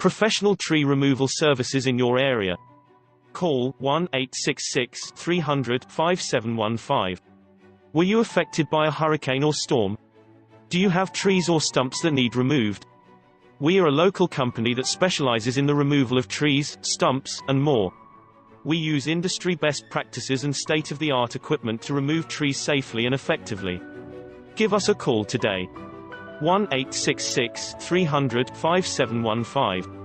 Professional tree removal services in your area. Call 1-866-300-5715. Were you affected by a hurricane or storm? Do you have trees or stumps that need removed? We are a local company that specializes in the removal of trees, stumps, and more. We use industry best practices and state-of-the-art equipment to remove trees safely and effectively. Give us a call today. 1-866-300-5715.